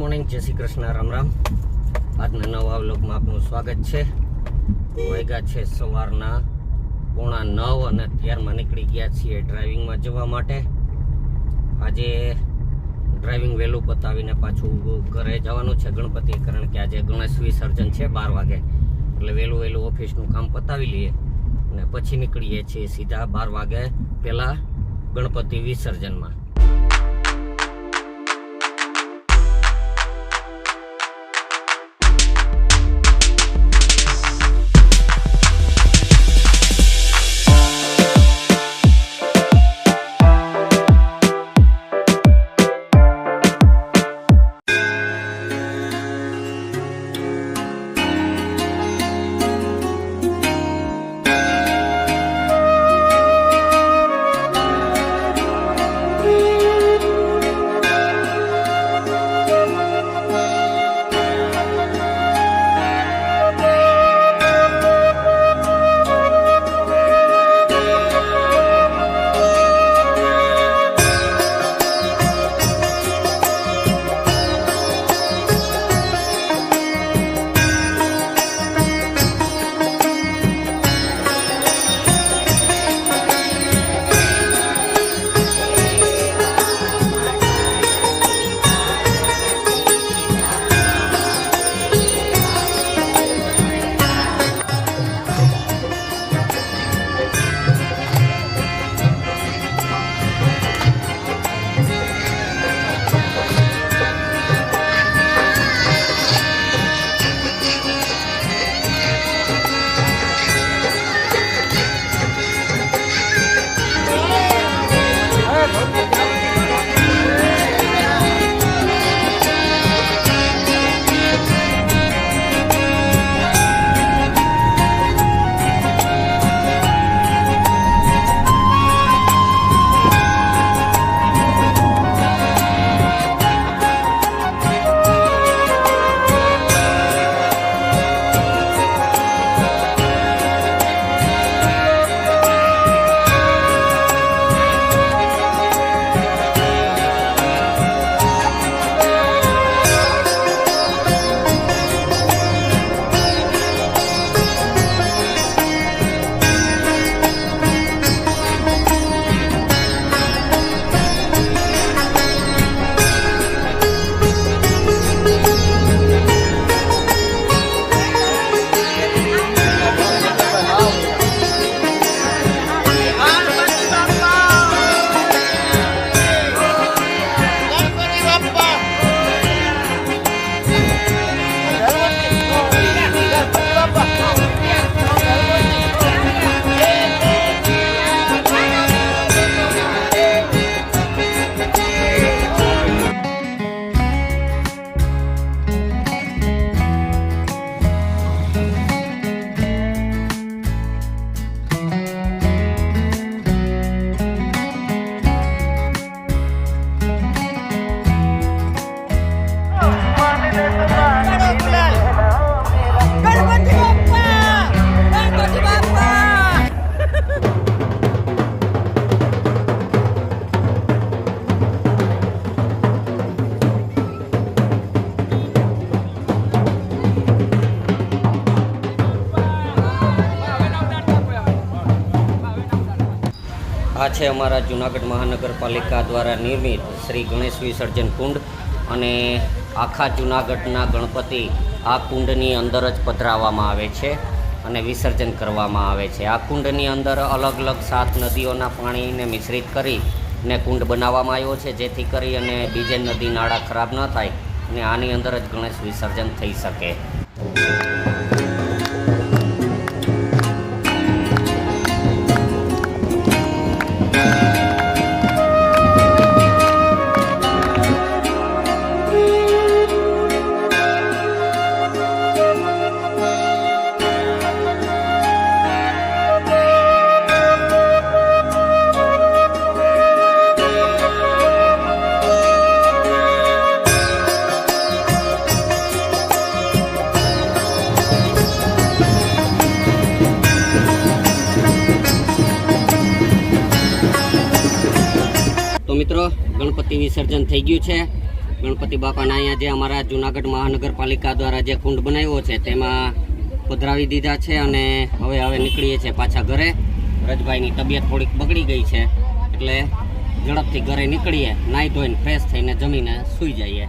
Morning, જય શ્રી કૃષ્ણ, રામ રામ. આજના નવા વ્લોગમાં આપનું સ્વાગત છે. વાગ્યા છે સવારના 8:45 અને અત્યારમાં નીકળી ગયા છીએ ડ્રાઇવિંગમાં જવા માટે. આજે ડ્રાઇવિંગ વહેલું પતાવીને પાછું ઘરે જવાનું છે ગણપતિ, કારણ કે આજે ગણેશ વિસર્જન છે 12 વાગે, એટલે વહેલું ઓફિસનું કામ પતાવી લઈએ અને પછી નીકળીએ છીએ સીધા 12 વાગે પહેલાં ગણપતિ વિસર્જનમાં. આ છે અમારા જૂનાગઢ મહાનગરપાલિકા દ્વારા નિર્મિત શ્રી ગણેશ વિસર્જન કુંડ, અને આખા જૂનાગઢના ગણપતિ આ કુંડની અંદર જ પધરાવવામાં આવે છે અને વિસર્જન કરવામાં આવે છે. આ કુંડની અંદર અલગ અલગ 7 નદીઓના પાણીને મિશ્રિત કરીને કુંડ બનાવવામાં આવ્યો છે, જેથી કરી અને બીજે નદી નાળા ખરાબ ન થાય અને આની અંદર જ ગણેશ વિસર્જન થઈ શકે. મિત્રો ગણપતિ વિસર્જન થઈ ગયું છે. ગણપતિ બાપાના અહીંયા જે અમારા જુનાગઢ મહાનગરપાલિકા દ્વારા જે કુંડ બનાવ્યો છે તેમાં પધરાવી દીધા છે અને હવે નીકળીએ છીએ પાછા ઘરે. રજભાઈની તબિયત થોડીક બગડી ગઈ છે એટલે ઝડપથી ઘરે નીકળીએ, નાહી ધોઈને ફ્રેશ થઈને જમીને સૂઈ જઈએ.